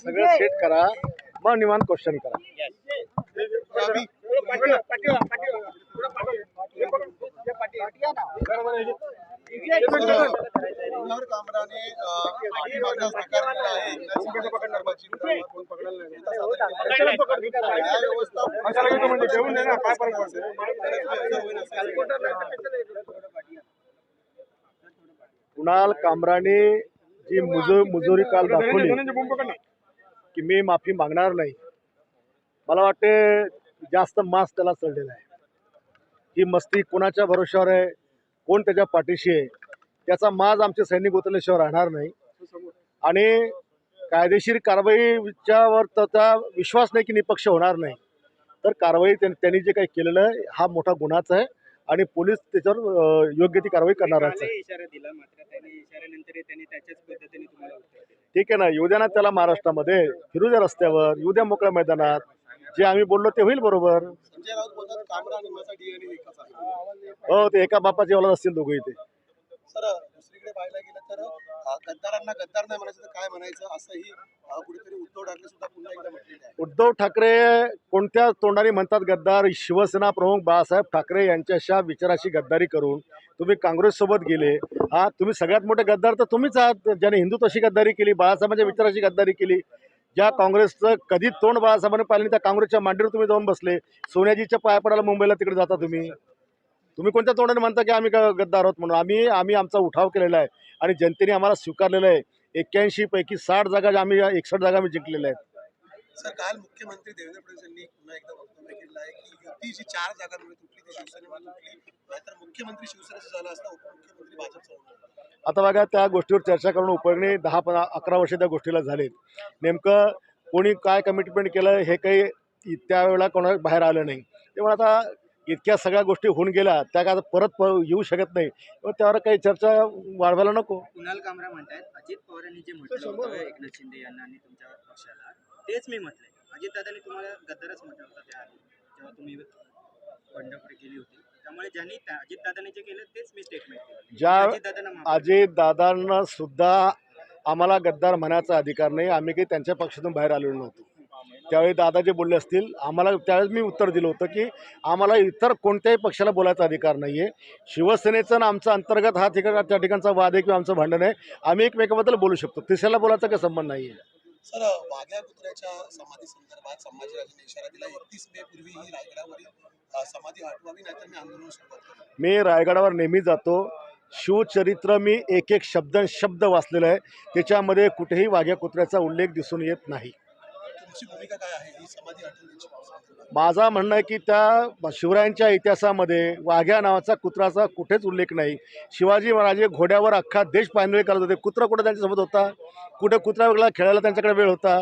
सगळं सेट करा, मग निवांत क्वेश्चन करा. कुणाल कामराने जी मुजोरी काल दाखवली की मी माफी मागणार नाही, मला वाटते जास्त मास त्याला चढलेला आहे. ही मस्ती कोणाच्या भरोश्यावर आहे, कोण त्याच्या पाठीशी आहे, त्याचा माज आमचे सैनिक उतरल्याशिवाय राहणार नाही. आणि कायदेशीर कारवाईच्यावर त्याचा विश्वास नाही की निपक्ष होणार नाही, तर कारवाई त्यांनी जे काही केलेलं आहे हा मोठा गुन्हाच आहे आणि पोलीस त्याच्यावर योग्य ती कारवाई करणारच आहे. ठीक आहे ना, येऊ द्या ना त्याला महाराष्ट्रामध्ये, फिरू द्या रस्त्यावर, येऊ द्या मोकळ्या मैदानात, जे आम्ही बोललो ते होईल बरोबर. हो, ते एका बापाचे औलाद असतील दोघे इथे. सर दुसरीकडे पाहायला गेलं तर गद्दारांना गद्दार नाही म्हणायचं तर काय म्हणायचं असंही कुठेतरी उद्धव ठाकरे सुद्धा पुन्हा एकदा म्हटलेलं आहे. उद्धव ठाकरे कोणत्या तोंडाने म्हणतात गद्दार? शिवसेना प्रमुख बाळासाहेब ठाकरे यांच्याशा विचाराशी गद्दारी करून तुम्ही काँग्रेससोबत गेले. हा, तुम्ही सगळ्यात मोठे गद्दार तर तुम्हीच आहात, ज्याने हिंदुत्वाशी गद्दारी केली, बाळासाहेबांच्या विचाराशी गद्दारी केली. ज्या काँग्रेसचं कधी तोंड बाळासाहेबांनी पाहिलं त्या काँग्रेसच्या मांडीवर तुम्ही जाऊन बसले. सोनियाजीच्या पाया पडायला मुंबईला तिकडे जाता तुम्ही कोणत्या तोंडाने म्हणता की आम्ही गद्दार आहोत म्हणून? आम्ही आमचा उठाव केलेला आहे आणि जनतेने आम्हाला स्वीकारलेलं आहे. 81 पैकी 60 जागा आम्ही 61 जागा आम्ही जिंकलेल्या आहेत. सर काल मुख्यमंत्री देवेंद्र फडणवीस यांनी पुन्हा एकदा वक्तव्य केलं आहे की युतीची 4 जागांमुळे तुटली ती शिवसेनेवर तुटली, नाहीतर मुख्यमंत्री शिवसेनेचं झालं असता, उपमुख्यमंत्री भाजपचं होणार. आता बघा, त्या गोष्टीवर चर्चा करून उपयोगी 10-11 वर्ष त्या गोष्टीला झालेत. नेमकं कोणी काय कमिटमेंट केलं हे काही त्यावेळेला कोणा बाहेर आलं नाही. तेव्हा आता इतक्या सगळ्या गोष्टी होऊन गेल्या, त्या काय परत येऊ शकत नाही, त्यावर काही चर्चा वाढवायला नको. कुणाल कामरा म्हणतात अजित पवारांनी जे म्हटलं होतं एकनाथ शिंदे यांना आणि तुमच्या पक्षाला, तेच मी म्हटलंय. अजित दादांनी तुम्हाला गद्दारच म्हटलं होतं त्याआधी जेव्हा तुम्ही बंडखोरी केली होती. त्यामुळे ज्यांनी अजित दादांनी जे केलं तेच मी स्टेटमेंट केलं. ज्या अजित दादांना सुद्धा आम्हाला गद्दार म्हणायचा अधिकार नाही. आम्ही काही त्यांच्या पक्षातून बाहेर आलेलो नव्हतो. त्यावेळी दादा जे बोलले असतील, आम्हाला त्यावेळेस मी उत्तर दिलं होतं की आम्हाला इतर कोणत्याही पक्षाला बोलायचा अधिकार नाही आहे. शिवसेनेचा आणि आमचा अंतर्गत हा त्या ठिकाणचा वाद आहे किंवा आमचं भांडण आहे. आम्ही एकमेकाबद्दल बोलू शकतो, तिसऱ्याला बोलायचा काही संबंध नाही आहे. सर वाघ्या कुत्र्याच्या समाधी संदर्भात संभाजीराजांनी इशारा दिला, 31 मे पूर्वी ही रायगडावरील समाधी हटवावी, नाहीतर मी आंदोलन सुरुवात करेन. मी रायगडावर नेहमी जातो. शिवचरित्र मी एक शब्द वाचलेलं आहे, त्याच्यामध्ये कुठेही वाघ्या कुत्र्याचा उल्लेख दिसून येत नाही. तुमची भूमिका काय आहे ही समाधी हटवण्याची? माझा म्हणणं आहे की त्या शिवरायांच्या इतिहासामध्ये वाघ्या नावाचा कुत्राचा कुठेच उल्लेख नाही. शिवाजी महाराज घोड्यावर अख्खा देश पायंदळी करत होते. कुत्रा कुठं त्यांच्यासोबत होता? कुठं कुत्रा वेगळा खेळायला त्यांच्याकडे वेळ होता?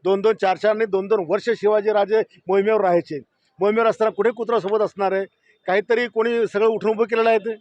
2-2, 4-4 आणि 2-2 वर्ष शिवाजीराजे मोहिमेवर राहायचे. मोहिमेवर असताना कुठे कुत्रा सोबत असणार आहे? काहीतरी कोणी सगळं उठून उभं केलेलं आहे ते.